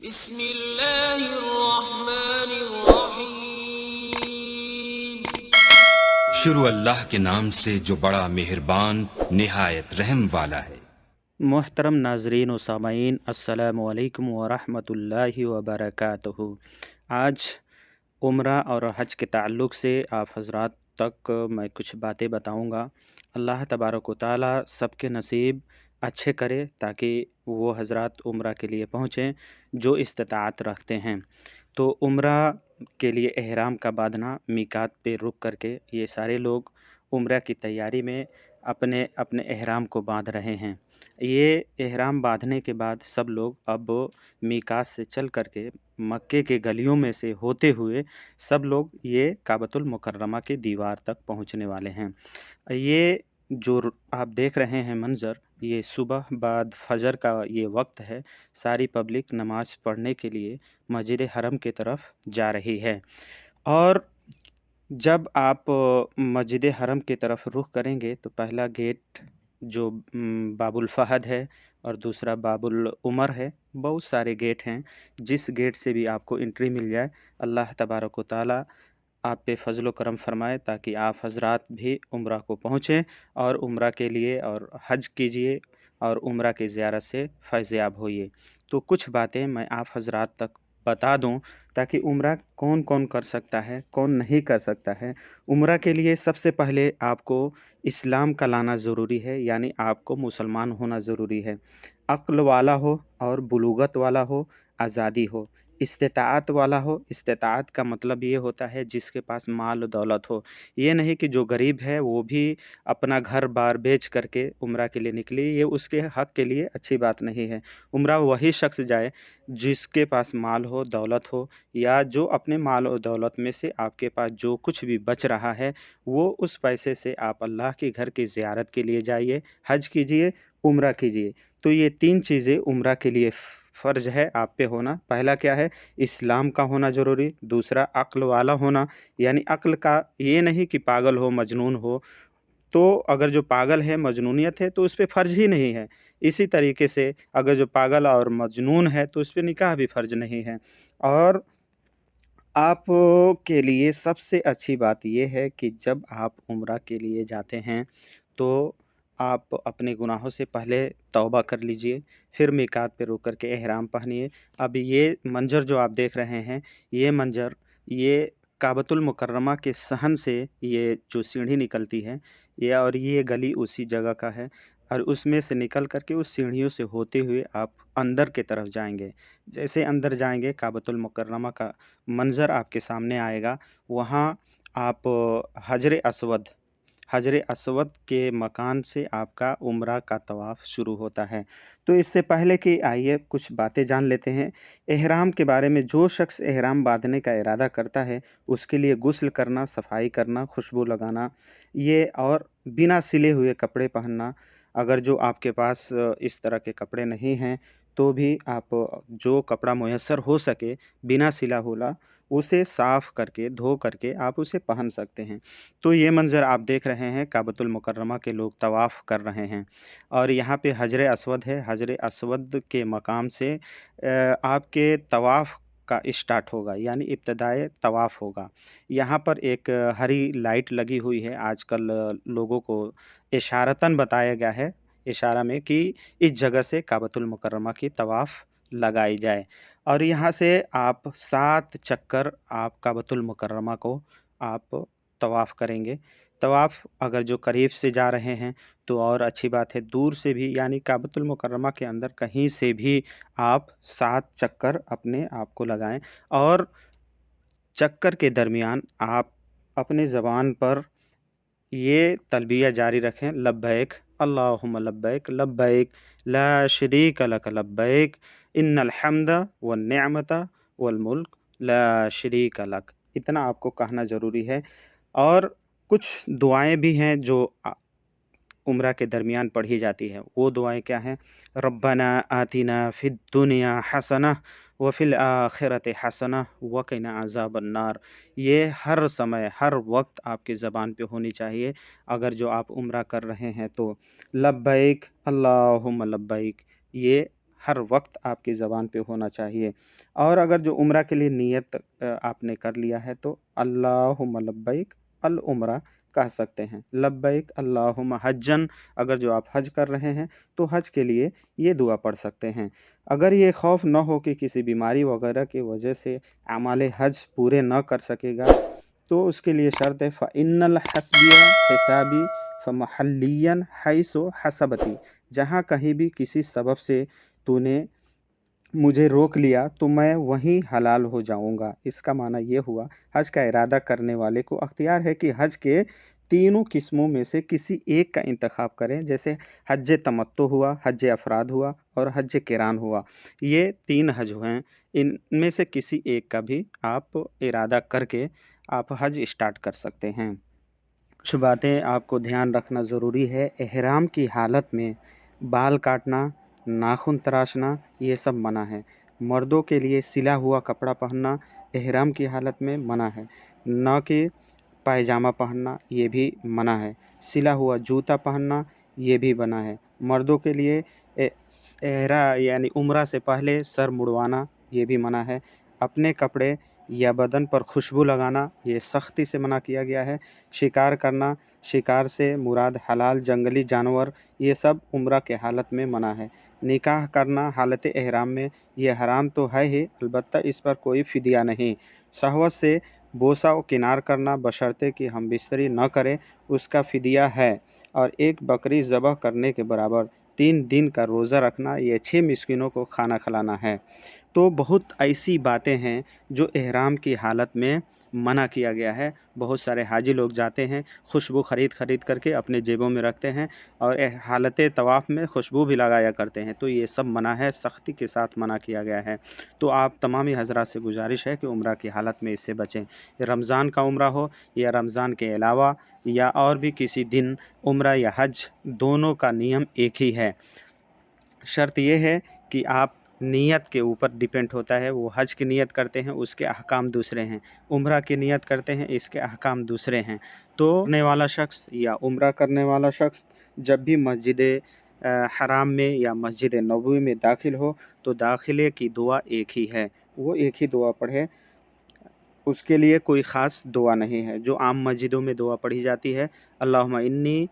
بسم اللہ الرحمن الرحیم۔ شروع اللہ کے نام سے جو بڑا مہربان نہایت رحم والا ہے۔ محترم ناظرین و سامعین، السلام علیکم ورحمۃ اللہ وبرکاتہ۔ آج عمرہ اور حج کے تعلق سے آپ حضرات تک میں کچھ باتیں بتاؤں گا۔ اللہ تبارک و تعالیٰ سب کے نصیب اچھے کرے تاکہ وہ حضرات عمرہ کے لیے پہنچیں جو استطاعت رکھتے ہیں۔ تو عمرہ کے لیے احرام کا باندھنا، میقات پہ رک کر کے یہ سارے لوگ عمرہ کی تیاری میں اپنے احرام کو باندھ رہے ہیں۔ یہ احرام باندھنے کے بعد سب لوگ اب میقات سے چل کر کے مکے کے گلیوں میں سے ہوتے ہوئے سب لوگ یہ کعبۃ المکرمہ کے دیوار تک پہنچنے والے ہیں۔ یہ جو آپ دیکھ رہے ہیں منظر، یہ صبح بعد فجر کا یہ وقت ہے۔ ساری پبلک نماز پڑھنے کے لیے مسجد حرم کی طرف جا رہی ہے، اور جب آپ مسجد حرم کی طرف رخ کریں گے تو پہلا گیٹ جو باب الفہد ہے اور دوسرا باب العمر ہے۔ بہت سارے گیٹ ہیں، جس گیٹ سے بھی آپ کو انٹری مل جائے، اللہ تبارک و تعالیٰ آپ پہ فضل و کرم فرمائے تاکہ آپ حضرات بھی عمرہ کو پہنچیں اور عمرہ کے لیے اور حج کیجئے اور عمرہ کی زیارت سے فیض یاب ہوئیے۔ تو کچھ باتیں میں آپ حضرات تک بتا دوں تاکہ عمرہ کون کون کر سکتا ہے، کون نہیں کر سکتا ہے۔ عمرہ کے لیے سب سے پہلے آپ کو اسلام کا لانا ضروری ہے، یعنی آپ کو مسلمان ہونا ضروری ہے۔ عقل والا ہو اور بلوغت والا ہو، آزادی ہو، استطاعت والا ہو۔ استطاعت کا مطلب یہ ہوتا ہے جس کے پاس مال و دولت ہو۔ یہ نہیں کہ جو غریب ہے وہ بھی اپنا گھر بار بیچ کر کے عمرہ کے لیے نکلی، یہ اس کے حق کے لیے اچھی بات نہیں ہے۔ عمرہ وہی شخص جائے جس کے پاس مال ہو، دولت ہو، یا جو اپنے مال و دولت میں سے آپ کے پاس جو کچھ بھی بچ رہا ہے وہ اس پیسے سے آپ اللہ کے گھر کی زیارت کے لیے جائیے، حج کیجئے، عمرہ کیجئے۔ تو یہ تین چیزیں عمرہ کے لیے فرض ہے آپ پہ ہونا۔ پہلا کیا ہے؟ اسلام کا ہونا ضروری۔ دوسرا عقل والا ہونا، یعنی عقل کا یہ نہیں کہ پاگل ہو، مجنون ہو۔ تو اگر جو پاگل ہے، مجنونیت ہے، تو اس پہ فرض ہی نہیں ہے۔ اسی طریقے سے اگر جو پاگل اور مجنون ہے تو اس پہ نکاح بھی فرض نہیں ہے۔ اور آپ کے لیے سب سے اچھی بات یہ ہے کہ جب آپ عمرہ کے لیے جاتے ہیں تو آپ اپنے گناہوں سے پہلے توبہ کر لیجئے، پھر میقات پہ رک کر کے احرام پہنیے۔ اب یہ منظر جو آپ دیکھ رہے ہیں، یہ منظر یہ کعبۃ المکرمہ کے صحن سے یہ جو سیڑھی نکلتی ہے، اور یہ گلی اسی جگہ کا ہے، اور اس میں سے نکل کر کے اس سیڑھیوں سے ہوتے ہوئے آپ اندر کی طرف جائیں گے۔ جیسے اندر جائیں گے کعبۃ المکرمہ کا منظر آپ کے سامنے آئے گا۔ وہاں آپ حجر اسود کے مکان سے آپ کا عمرہ کا طواف شروع ہوتا ہے۔ تو اس سے پہلے کہ آئیے کچھ باتیں جان لیتے ہیں احرام کے بارے میں۔ جو شخص احرام باندھنے کا ارادہ کرتا ہے اس کے لیے غسل کرنا، صفائی کرنا، خوشبو لگانا، یہ اور بنا سلے ہوئے کپڑے پہننا۔ اگر جو آپ کے پاس اس طرح کے کپڑے نہیں ہیں تو بھی آپ جو کپڑا میسر ہو سکے بنا سلا ہولا اسے صاف کر کے دھو کر کے آپ اسے پہن سکتے ہیں۔ تو یہ منظر آپ دیکھ رہے ہیں، کعبۃ المکرمہ کے لوگ طواف کر رہے ہیں، اور یہاں پہ حجر اسود ہے۔ حجر اسود کے مقام سے آپ کے طواف کا اسٹارٹ ہوگا، یعنی ابتدائے طواف ہوگا۔ یہاں پر ایک ہری لائٹ لگی ہوئی ہے۔ آج کل لوگوں کو اشارتاً بتایا گیا ہے، اشارہ میں، کہ اس جگہ سے کعبۃ المکرمہ کی طواف لگائی جائے، اور یہاں سے آپ 7 چکر آپ کعبۃ المکرمہ کو آپ طواف کریں گے۔ طواف اگر جو قریب سے جا رہے ہیں تو اور اچھی بات ہے، دور سے بھی، یعنی کعبۃ المکرمہ کے اندر کہیں سے بھی آپ 7 چکر اپنے آپ کو لگائیں، اور چکر کے درمیان آپ اپنے زبان پر یہ تلبیہ جاری رکھیں، لبیک اللہم لبیک لبیک لا شریک لک لبیک ان الحمد والنعمت والملک لا شریک لک۔ اتنا آپ کو کہنا ضروری ہے۔ اور کچھ دعائیں بھی ہیں جو عمرہ کے درمیان پڑھی جاتی ہیں۔ وہ دعائیں کیا ہیں؟ ربنا آتنا فی الدنیا حسنہ وفی الآخرۃ حسنہ وقنا عذاب النار۔ یہ ہر سمے ہر وقت آپ کی زبان پہ ہونی چاہیے اگر جو آپ عمرہ کر رہے ہیں تو۔ لبیک اللہم لبیک، یہ हर वक्त आपकी ज़बान पे होना चाहिए। और अगर जो उम्रा के लिए नियत आपने कर लिया है तो अल्लाहुम्मा लब्बैक अल उम्रा कह सकते हैं। लब्बैक अल्लाहुम्मा हज्जन, अगर जो आप हज कर रहे हैं तो हज के लिए ये दुआ पढ़ सकते हैं। अगर ये खौफ न हो कि किसी बीमारी वगैरह की वजह से अमाले हज पूरे न कर सकेगा तो उसके लिए शर्त है फ़इन्नल हस्बिया हिसाबी फ़महल्लियन हैसो हसबती, जहाँ कहीं भी किसी सबब से तूने मुझे रोक लिया तो मैं वहीं हलाल हो जाऊंगा। इसका माना ये हुआ, हज का इरादा करने वाले को अख्तियार है कि हज के तीनों किस्मों में से किसी एक का इंतखाब करें। जैसे हज तमत्तु हुआ, हज अफराद हुआ और हज किरान हुआ। ये 3 हज हैं, इनमें से किसी एक का भी आप इरादा करके आप हज स्टार्ट कर सकते हैं। कुछ बातें आपको ध्यान रखना ज़रूरी है। एहराम की हालत में बाल काटना, नाखून तराशना ये सब मना है। मर्दों के लिए सिला हुआ कपड़ा पहनना एहराम की हालत में मना है। न कि पायजामा पहनना ये भी मना है। सिला हुआ जूता पहनना ये भी मना है। मर्दों के लिए एहरा यानी उम्रा से पहले सर मुड़वाना ये भी मना है। अपने कपड़े या बदन पर खुशबू लगाना ये सख्ती से मना किया गया है। शिकार करना, शिकार से मुराद हलाल जंगली जानवर, ये सब उम्रा के हालत में मना है। निकाह करना हालत एहराम में ये हराम तो है ही, अलबत्ता इस पर कोई फ़िदिया नहीं। शहवत से बोसा व किनार करना बशर्ते कि हम बिस्तरी न करें उसका फ़िदिया है। और एक बकरी ज़बह करने के बराबर 3 दिन का रोज़ा रखना ये 6 मिस्किनों को खाना खिलाना है। तो बहुत ऐसी बातें हैं जो एहराम की हालत में मना किया गया है। बहुत सारे हाजी लोग जाते हैं, खुशबू खरीद करके अपने जेबों में रखते हैं और हालत तवाफ़ में खुशबू भी लगाया करते हैं। तो ये सब मना है, सख्ती के साथ मना किया गया है। तो आप तमामी हज़रात से गुजारिश है कि उम्रा की हालत में इससे बचें। रमज़ान का उम्रा हो या रमज़ान के अलावा या और भी किसी दिन, उम्रा या हज दोनों का नियम एक ही है। शर्त ये है कि आप नियत के ऊपर डिपेंड होता है। वो हज की नियत करते हैं उसके अहकाम दूसरे हैं, उम्रा की नियत करते हैं इसके अहकाम दूसरे हैं। तो करने वाला शख्स या उम्रा करने वाला शख्स जब भी मस्जिद हराम में या मस्जिद नबवी में दाखिल हो तो दाखिले की दुआ एक ही है, वो एक ही दुआ पढ़े। उसके लिए कोई ख़ास दुआ नहीं है जो आम मस्जिदों में दुआ पढ़ी जाती है। अल्लाहुम्मा इन्नी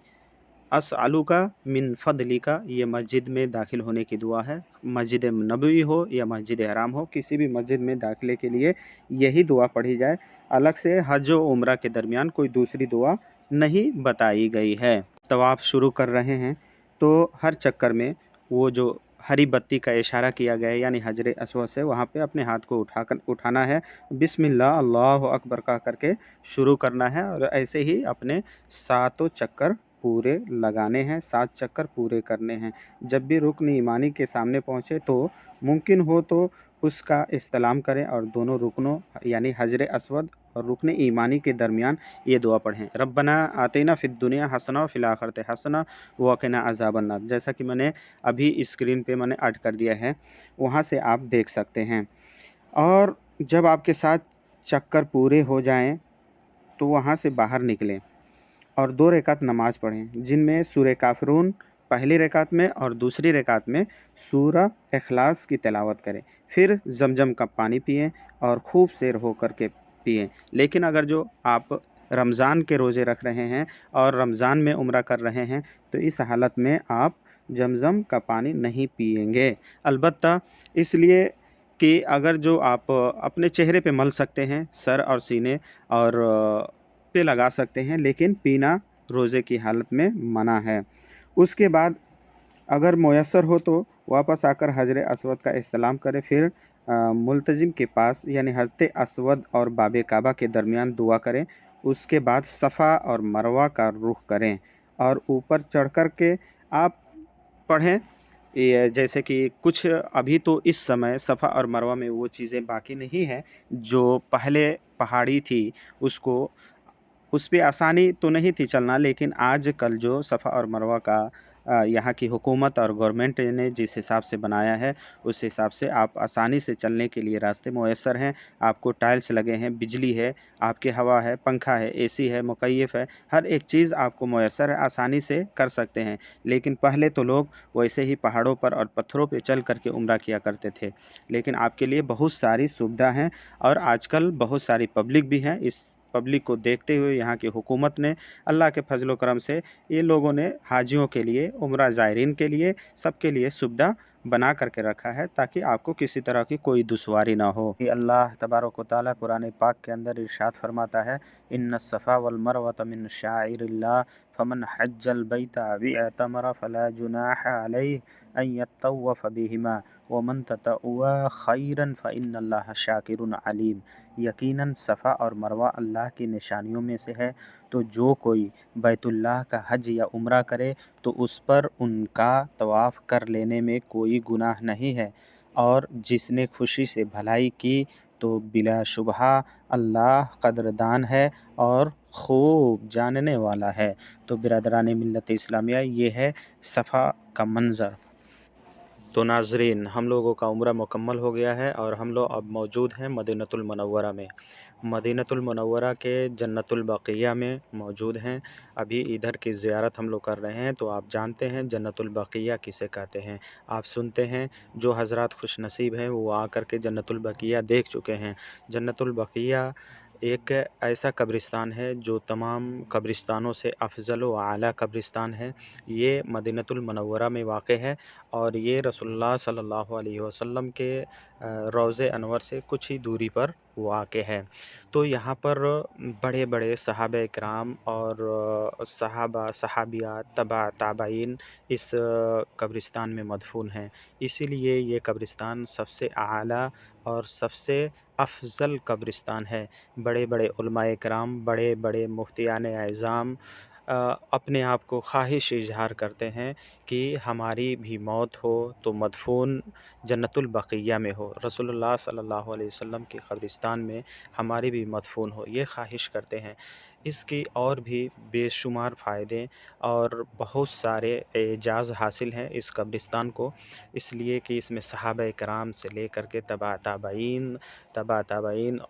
अस्अलुका मिन फ़द्लिका, ये मस्जिद में दाखिल होने की दुआ है। मस्जिद नबवी हो या मस्जिद हराम हो, किसी भी मस्जिद में दाखिले के लिए यही दुआ पढ़ी जाए। अलग से हज व उम्रा के दरमियान कोई दूसरी दुआ नहीं बताई गई है। तवाफ़ शुरू कर रहे हैं तो हर चक्कर में वो जो हरी बत्ती का इशारा किया गया है यानी हजर अस्वद से, वहाँ पे अपने हाथ को उठाना है, बिस्मिल्लाह अल्लाहु अकबर कह करके शुरू करना है और ऐसे ही अपने 7 चक्कर पूरे लगाने हैं, 7 चक्कर पूरे करने हैं। जब भी रुकन ईमानी के सामने पहुँचे तो मुमकिन हो तो उसका इस्तलाम करें और दोनों रुकनों यानी हजर अस्वद और रुकन ईमानी के दरमियान ये दुआ पढ़ें, रब्बना आतिना फिद दुनिया हसना व फिल आखिरति हसना व क़िना अज़ाबन्नार। जैसा कि मैंने अभी स्क्रीन पे मैंने ऐड कर दिया है, वहाँ से आप देख सकते हैं। और जब आपके 7 चक्कर पूरे हो जाएं तो वहाँ से बाहर निकलें और 2 रकात नमाज़ पढ़ें जिनमें सूरह काफ़िरून पहली रकात में और दूसरी रकात में सूरह इखलास की तिलावत करें। फिर ज़मज़म का पानी पिएं और खूब सैर हो कर के पिएं। लेकिन अगर जो आप रमज़ान के रोज़े रख रहे हैं और रमज़ान में उम्रा कर रहे हैं तो इस हालत में आप ज़मज़म का पानी नहीं पिएंगे। अलबत्ता इसलिए कि अगर जो आप अपने चेहरे पे मल सकते हैं, सर और सीने और पे लगा सकते हैं, लेकिन पीना रोज़े की हालत में मना है। उसके बाद अगर मुयस्सर हो तो वापस आकर हजर अस्वद का इस्तलाम करें, फिर मुल्तजिम के पास यानी हजरत अस्वद और बाब काबा के दरमियान दुआ करें। उसके बाद सफ़ा और मरवा का रुख करें और ऊपर चढ़ कर के आप पढ़ें। ये जैसे कि कुछ अभी तो इस समय सफ़ा और मरवा में वो चीज़ें बाकी नहीं हैं जो पहले पहाड़ी थी, उस पे आसानी तो नहीं थी चलना, लेकिन आजकल जो सफ़ा और मरवा का यहाँ की हुकूमत और गवर्नमेंट ने जिस हिसाब से बनाया है उस हिसाब से आप आसानी से चलने के लिए रास्ते मुयस्सर हैं। आपको टाइल्स लगे हैं, बिजली है, आपके हवा है, पंखा है, एसी है, मुकय्यफ़ है, हर एक चीज़ आपको मुयस्सर है, आसानी से कर सकते हैं। लेकिन पहले तो लोग वैसे ही पहाड़ों पर और पत्थरों पे चल कर के उम्रा किया करते थे। लेकिन आपके लिए बहुत सारी सुविधा हैं और आजकल बहुत सारी पब्लिक भी है। इस पब्लिक को देखते हुए यहाँ की हुकूमत ने अल्लाह के फजल करम से ये लोगों ने हाजियों के लिए, उम्रा ज़ायरीन के लिए, सबके लिए सुविधा बना करके रखा है ताकि आपको किसी तरह की कोई दुश्वारी ना हो। ये अल्लाह तबारक व तआला कुरान पाक के अंदर इरशाद फरमाता है, इन्नस-सफ़ा वल मरवत मिन शाइरिल्लाह फमन हज्जल बैता अव इअतमर फला जुनाह अलैहि अन यत्तवफ़ बिहिमा वमन ततअव्वा खैरन फ़इन्नल्लाह शाकिरुन अलीम। यकीनन सफ़ा और मरवा अल्लाह की निशानियों में से है, तो जो कोई बैतुल्लाह का हज या उम्रा करे तो उस पर उनका तवाफ़ कर लेने में कोई गुनाह नहीं है, और जिसने खुशी से भलाई की तो बिलाशुबहा अल्लाह कदरदान है और खूब जानने वाला है। तो बिरादरान मिल्लत इस्लामिया, ये है सफ़ा का मंज़र। तो नाज़रीन, हम लोगों का उम्रा मुकम्मल हो गया है और हम लोग अब मौजूद हैं मदीनतुल मुनव्वरा में। मदीनतुल मुनव्वरा के जन्नतुल बक़िया में मौजूद हैं। अभी इधर की ज़ियारत हम लोग कर रहे हैं। तो आप जानते हैं जन्नतुल बक़िया किसे कहते हैं, आप सुनते हैं। जो हज़रात खुश नसीब हैं वो आकर के जन्नतुल बक़िया देख चुके हैं। जन्नतुल बक़िया एक ऐसा कब्रिस्तान है जो तमाम कब्रिस्तानों से अफ़ज़ल व आला कब्रिस्तान है। ये मदीनतुल मुनव्वरा में वाक़ है और ये रसूलुल्लाह सल्लल्लाहु अलैहि वसल्लम के रोज़े अनवर से कुछ ही दूरी पर वाक़ है। तो यहाँ पर बड़े बड़े सहाबा किराम और सहाबा सहाबियात तबा ताबईन इस कब्रिस्तान में मदफून हैं। इसीलिए ये कब्रिस्तान सबसे आला और सबसे अफ़ज़ल कब्रिस्तान है। बड़े बड़े उलमाए किराम, बड़े बड़े मुफ्तियान एज़ाम अपने आप को ख़्वाहिश इज़हार करते हैं कि हमारी भी मौत हो तो मदफून जन्नतुल बक़िया में हो, रसूलुल्लाह सल्लल्लाहु अलैहि वसल्लम के कब्रिस्तान में हमारी भी मदफून हो, ये ख़्वाहिश करते हैं। इसकी और भी बेशुमार फ़ायदे और बहुत सारे एजाज़ हासिल हैं इस कब्रिस्तान को, इसलिए कि इसमें सहाबा किराम से लेकर के तबा ताबईन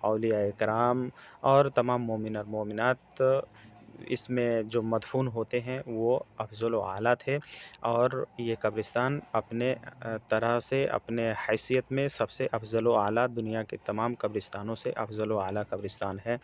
औलिया किराम और तमाम मोमिन और मोमिनात इसमें जो मदफून होते हैं वो अफ़ज़ल व आला थे। और ये कब्रिस्तान अपने तरह से, अपने हैसियत में सबसे अफ़ज़ल व आला, दुनिया के तमाम कब्रिस्तानों से अफ़ज़ल व आला कब्रिस्तान है।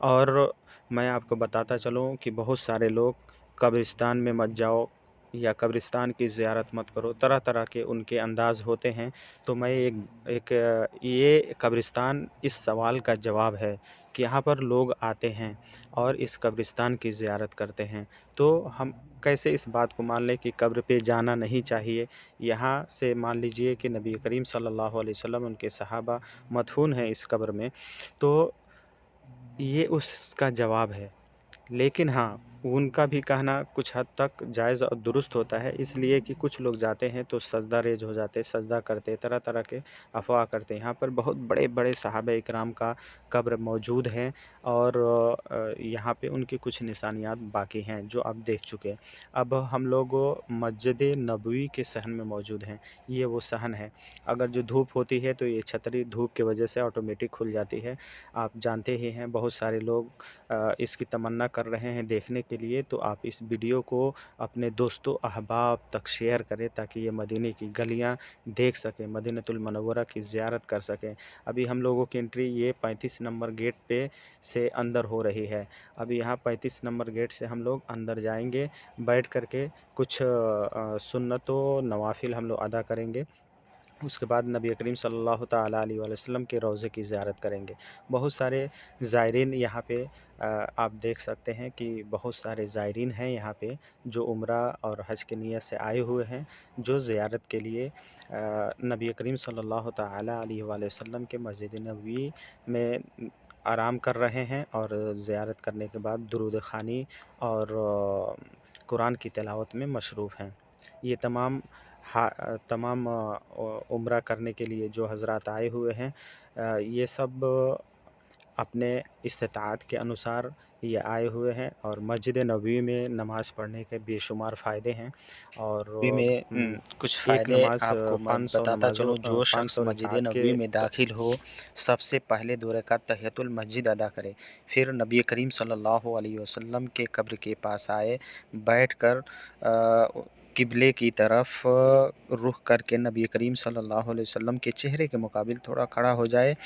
और मैं आपको बताता चलूँ कि बहुत सारे लोग कब्रिस्तान में मत जाओ या कब्रिस्तान की ज़ियारत मत करो, तरह तरह के उनके अंदाज़ होते हैं। तो मैं ये कब्रिस्तान इस सवाल का जवाब है कि यहाँ पर लोग आते हैं और इस कब्रिस्तान की ज़ियारत करते हैं। तो हम कैसे इस बात को मान लें कि कब्र पे जाना नहीं चाहिए। यहाँ से मान लीजिए कि नबी करीम सल्लल्लाहु अलैहि वसल्लम, उनके सहाबा मदफून हैं इस कब्र में, तो ये उसका जवाब है। लेकिन हाँ, उनका भी कहना कुछ हद तक जायज़ और दुरुस्त होता है, इसलिए कि कुछ लोग जाते हैं तो सजदा रेज़ हो जाते, सजदा करते, तरह तरह के अफ़वाह करते। यहाँ पर बहुत बड़े बड़े सहाबा इकराम का कब्र मौजूद है और यहाँ पे उनकी कुछ निशानियात बाकी हैं जो आप देख चुके। अब हम लोग मस्जिद नबवी के सहन में मौजूद हैं। ये वो सहन है, अगर जो धूप होती है तो ये छतरी धूप की वजह से ऑटोमेटिक खुल जाती है। आप जानते ही हैं, बहुत सारे लोग इसकी तमन्ना कर रहे हैं देखने के लिए। तो आप इस वीडियो को अपने दोस्तों अहबाब तक शेयर करें ताकि ये मदीने की गलियां देख सकें, मदीनतुल मुनव्वरा की ज़ियारत कर सकें। अभी हम लोगों की एंट्री ये 35 नंबर गेट पे से अंदर हो रही है। अभी यहाँ 35 नंबर गेट से हम लोग अंदर जाएंगे, बैठ कर के कुछ सुन्नत व नवाफिल हम लोग अदा करेंगे। उसके बाद नबी करीम सल्लल्लाहु ताला अलैहि वसल्लम के रोज़े की ज़ियारत करेंगे। बहुत सारे ज़ायरीन यहाँ पे आप देख सकते हैं कि बहुत सारे ज़ायरीन हैं यहाँ पे जो उम्रा और हज की नीयत से आए हुए हैं, जो ज़ियारत के लिए नबी करीम सल्लल्लाहु ताला अलैहि वसल्लम के मस्जिद नबवी में आराम कर रहे हैं और ज़ियारत करने के बाद दुरूद ख़ानी और कुरान की तिलावत में मशरूफ़ हैं। ये तमाम उम्रा करने के लिए जो हज़रात आए हुए हैं, ये सब अपने इस्तिताअत के अनुसार ये आए हुए हैं और मस्जिद नबवी में नमाज़ पढ़ने के बेशुमार फ़ायदे हैं। और में कुछ एक फ़ायदे नमाज आपको 500 बताता नमाज़ों चलूँ। जो शख्स 500 मस्जिद रकात नबवी के में दाखिल हो, सबसे पहले 2 रकात तहियतुल मस्जिद अदा करे, फिर नबी करीम सल्लल्लाहु अलैहि वसल्लम के कब्र के पास आए, बैठकर किबले की तरफ रुख करके नबी करीम सल्लल्लाहु अलैहि वसल्लम के चेहरे के मुकाबिल थोड़ा खड़ा हो जाए,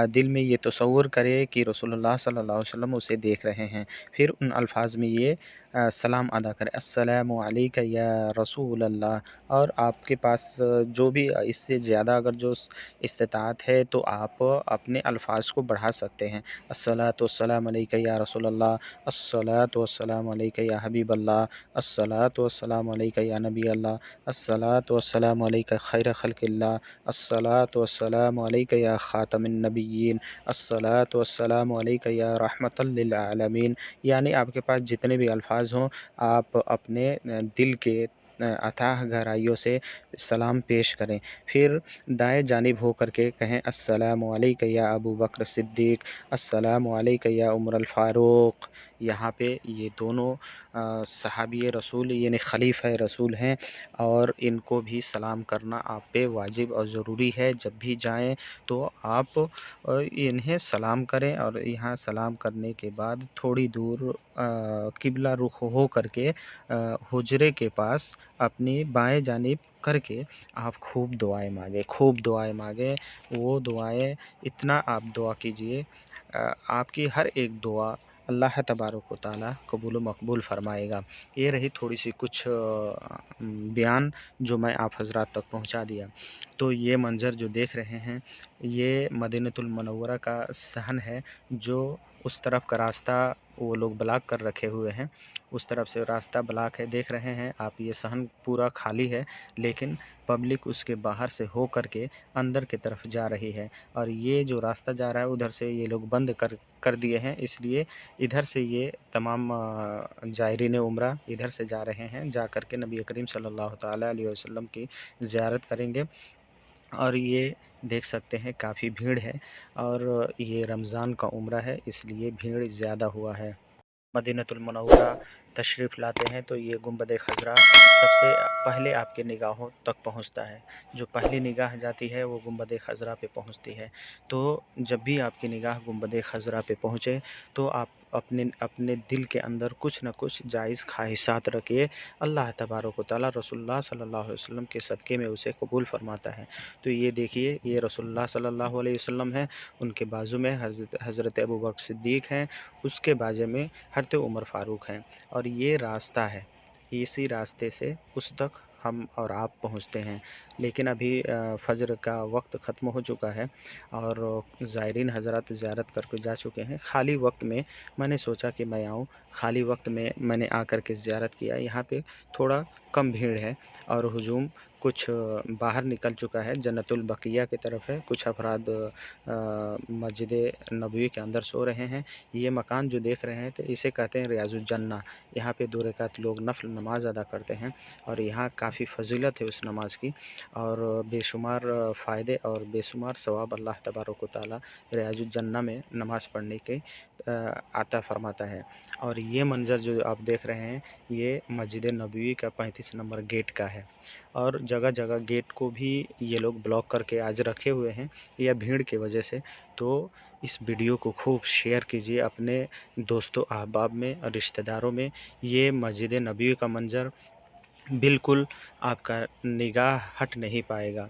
दिल में ये तसव्वुर करे कि रसूलुल्लाह सल्लल्लाहु अलैहि वसल्लम उसे देख रहे हैं। फिर उन अल्फाज में ये सलाम अदा करें, अस्सलामु अलैका या रसूल अल्लाह। और आपके पास जो भी इससे ज़्यादा अगर जो इस्तिताअत है तो आप अपने अल्फाज को बढ़ा सकते हैं। अस्सलातु वस्सलामु अलैका या रसूल अल्लाह, अस्सलातु वस्सलामु अलैका या हबीब अल्लाह, अस्सलातु वस्सलामु अलैका या नबी अल्लाह, अस्सलातु वस्सलामु अलैका खैर खल्क़िल्लाह, अस्सलातु वस्सलामु अलैका या ख़ातमुन नबिय्यीन, अस्सलातु वस्सलामु अलैका या रहमतल लिल आलमीन। यानी आपके पास जितने भी अल्फाज हों, आप अपने दिल के अथाह गहराइयों से सलाम पेश करें। फिर दाएं जानिब हो करके कहें, अस्सलामु अलैका या अबू बकर सिद्दीक़, अस्सलामु अलैका या उमर अल फ़ारूक़। यहाँ पे ये दोनों सहाबी रसूल यानी खलीफ़ा रसूल हैं और इनको भी सलाम करना आप पे वाजिब और ज़रूरी है। जब भी जाएं तो आप इन्हें सलाम करें और यहाँ सलाम करने के बाद थोड़ी दूर किबला रुख हो करके हुजरे के पास अपनी बाएं जानिब करके आप खूब दुआएं मांगें। वो दुआएं इतना आप दुआ कीजिए, आपकी हर एक दुआ अल्लाह तबारक व तआला कबूल मकबूल फ़रमाएगा। ये रही थोड़ी सी कुछ बयान जो मैं आप हज़रात तक पहुंचा दिया। तो ये मंज़र जो देख रहे हैं ये मदीनतुल मुनव्वरा का सहन है। जो उस तरफ का रास्ता वो लोग ब्लॉक कर रखे हुए हैं, उस तरफ से रास्ता ब्लॉक है, देख रहे हैं आप। ये सहन पूरा खाली है लेकिन पब्लिक उसके बाहर से हो करके अंदर की तरफ जा रही है। और ये जो रास्ता जा रहा है उधर से ये लोग बंद कर दिए हैं, इसलिए इधर से ये तमाम ज़ायरीन उम्रा इधर से जा रहे हैं, जा कर के नबी करीम सल्लल्लाहु ताला अलैहि वसल्लम की ज़ियारत करेंगे। और ये देख सकते हैं काफ़ी भीड़ है और ये रमज़ान का उम्रा है, इसलिए भीड़ ज़्यादा हुआ है। मदीनतुल मुनव्वरा तशरीफ़ लाते हैं तो ये गुंबद खज़रा सबसे पहले आपके निगाहों तक पहुंचता है। जो पहली निगाह जाती है वो गुंबद खज़रा पे पहुंचती है। तो जब भी आपकी निगाह गुंबद खज़रा पे पहुंचे तो आप अपने दिल के अंदर कुछ न कुछ जायज़ ख्वाहिशात रखिए। अल्लाह तबारक व तआला रसूलुल्लाह सल्लल्लाहु अलैहि वसल्लम के सदक़े में उसे कबूल फ़रमाता है। तो ये देखिए, ये रसूलुल्लाह सल्लल्लाहु अलैहि वसल्लम हैं, उनके बाजू में हज़रत अबू बकर सिद्दीक़ हैं, उसके बाजू में हज़रत उमर फ़ारूक हैं। और ये रास्ता है, इसी रास्ते से उस तक हम और आप पहुंचते हैं। लेकिन अभी फ़जर का वक्त ख़त्म हो चुका है और ज़ायरीन हज़रात ज़ियारत करके जा चुके हैं। खाली वक्त में मैंने सोचा कि मैं आऊँ, खाली वक्त में मैंने आकर के ज़ियारत किया। यहाँ पे थोड़ा कम भीड़ है और हुजूम कुछ बाहर निकल चुका है, जन्नतुल बकिया की तरफ है। कुछ अफराद मस्जिद नबवी के अंदर सो रहे हैं। ये मकान जो देख रहे हैं तो इसे कहते हैं रियाजुल जन्ना। यहाँ पे 2 रकात लोग नफल नमाज अदा करते हैं और यहाँ काफ़ी फजीलत है उस नमाज की और बेशुमार फ़ायदे और बेशुमार सवाब अल्लाह तबारक व तआला रियाजुल जन्ना में नमाज़ पढ़ने के आता फ़रमाता है। और ये मंज़र जो आप देख रहे हैं ये मस्जिद नबवी का 35 नंबर गेट का है और जगह जगह गेट को भी ये लोग ब्लॉक करके आज रखे हुए हैं या भीड़ की वजह से। तो इस वीडियो को खूब शेयर कीजिए अपने दोस्तों अहबाब में और रिश्तेदारों में। ये मस्जिद नबवी का मंज़र बिल्कुल आपका निगाह हट नहीं पाएगा,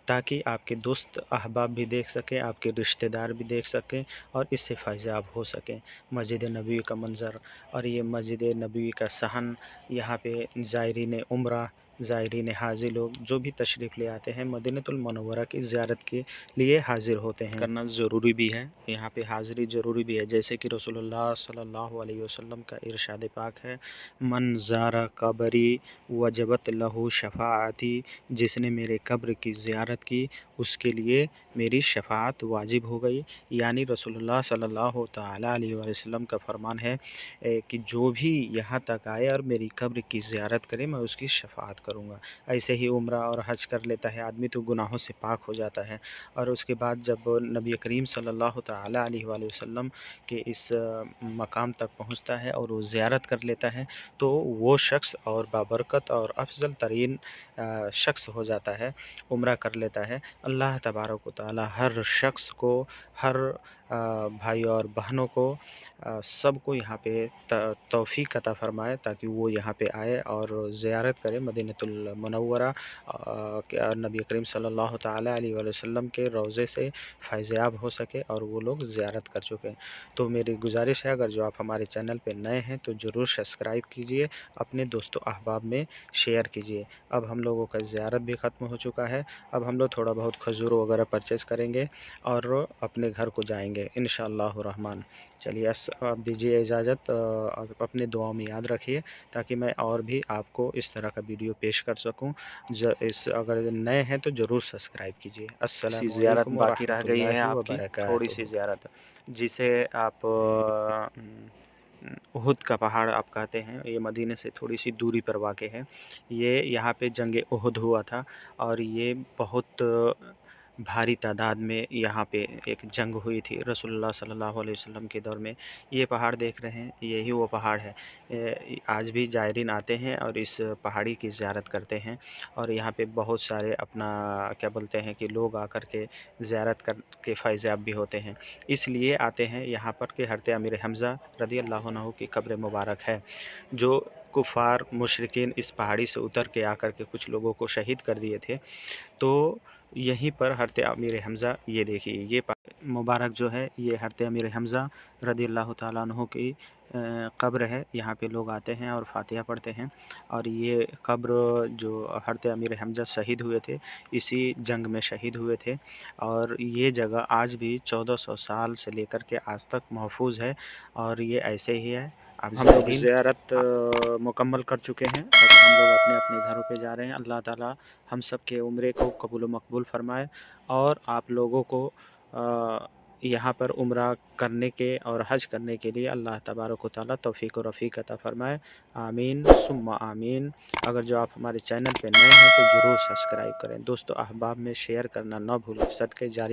ताकि आपके दोस्त अहबाब भी देख सकें, आपके रिश्तेदार भी देख सकें और इससे फ़ायज़ाब हो सकें। मस्जिद नबवी का मंज़र और ये मस्जिद नबवी का सहन, यहाँ पे ज़ायरीन उम्रा, ज़ायरीन हाज़ी लोग जो भी तशरीफ़ ले आते हैं मदीनतुल मुनव्वरा की ज़ियारत के लिए हाज़िर होते हैं। करना ज़रूरी भी है, यहाँ पे हाज़िरी ज़रूरी भी है। जैसे कि रसूलुल्लाह सल्लल्लाहु अलैहि वसल्लम का इरशाद पाक है, मन ज़ारा कब्री वजबत लहू शफ़ाअती, जिसने मेरे कब्र की ज़ियारत की उसके लिए मेरी शफ़ाअत वाजिब हो गई। यानी रसूलुल्लाह सल्लल्लाहु तआला अलैहि वसल्लम का फरमान है कि जो भी यहाँ तक आए और मेरी कब्र की ज़ियारत करे मैं उसकी शफ़ाअत करूँगा। ऐसे ही उम्रा और हज कर लेता है आदमी तो गुनाहों से पाक हो जाता है। और उसके बाद जब नबी करीम सल्लल्लाहु ताला अलैहि वसल्लम के इस मकाम तक पहुँचता है और वो ज़ियारत कर लेता है तो वो शख्स और बाबरकत और अफजल तरीन शख्स हो जाता है, उम्रा कर लेता है। अल्लाह तबारक व तआला हर शख्स को, हर भाई और बहनों को, सबको यहाँ पे तौफ़ीक अता फ़रमाए ताकि वो यहाँ पे आए और ज़ियारत करें मदीनतुल मुनव्वरा नबी करीम सल्लल्लाहु ताला अलैहि वसल्लम के रोज़े से फ़ैज़याब हो सके और वो लोग ज़ियारत कर चुके हैं। तो मेरी गुजारिश है, अगर जो आप हमारे चैनल पे नए हैं तो ज़रूर सब्सक्राइब कीजिए, अपने दोस्तों अहबाब में शेयर कीजिए। अब हम लोगों का ज़ियारत भी ख़त्म हो चुका है, अब हम लोग थोड़ा बहुत खजूर वगैरह परचेज़ करेंगे और अपने घर को जाएंगे इंशाअल्लाह रहमान। चलिए अब दीजिए इजाज़त, अपने दुआओं में याद रखिए ताकि मैं और भी आपको इस तरह का वीडियो पेश कर सकूं। अगर नए हैं तो ज़रूर सब्सक्राइब कीजिए। अस्सलाम ज़ियारत वालेकुम बाकी रह गई है वरहमतुल्लाहि आपकी, वबरकातुहू। थोड़ी सी ज़ियारत, जिसे आप उहुद का पहाड़ आप कहते हैं। ये मदीने से थोड़ी सी दूरी पर वाक़ है। ये यहाँ पे जंग उहुद हुआ था और ये बहुत भारी तादाद में यहाँ पे एक जंग हुई थी रसूलुल्लाह सल्लल्लाहु अलैहि वसल्लम के दौर में। ये पहाड़ देख रहे हैं, यही वो पहाड़ है। आज भी ज़ायरीन आते हैं और इस पहाड़ी की ज़ियारत करते हैं और यहाँ पे बहुत सारे अपना क्या बोलते हैं कि लोग आकर के ज़ियारत करके फ़ैज़याब भी होते हैं। इसलिए आते हैं यहाँ पर कि हज़रत अमीर हमज़ा रज़ियल्लाहु अन्हु की कब्र मुबारक है, जो कुफ़ार मुशरिकीन इस पहाड़ी से उतर के आकर के कुछ लोगों को शहीद कर दिए थे। तो यहीं पर हज़रत अमीर हमज़ा, ये देखिए ये मुबारक जो है ये हज़रत अमीर हमज़ा रज़ियल्लाहु ताला अन्हु की कब्र है। यहाँ पे लोग आते हैं और फ़ातिहा पढ़ते हैं और ये कब्र जो हज़रत अमीर हमज़ा शहीद हुए थे, इसी जंग में शहीद हुए थे। और ये जगह आज भी 1400 साल से लेकर के आज तक महफूज है और ये ऐसे ही है। अब हम लोग ज़ियारत मुकम्मल कर चुके हैं, अब हम लोग अपने अपने घरों पे जा रहे हैं। अल्लाह ताला हम सब के उम्रे को कबूल व मकबूल फ़रमाए और आप लोगों को यहाँ पर उम्रा करने के और हज करने के लिए अल्लाह तबारक व तआला तौफ़ीक़ व रफ़ीक़ अता फ़रमाए। आमीन सुम्मा आमीन। अगर जो आप हमारे चैनल पे नए हैं तो ज़रूर सब्सक्राइब करें, दोस्तों अहबाब में शेयर करना ना भूलें। सदक़े जारी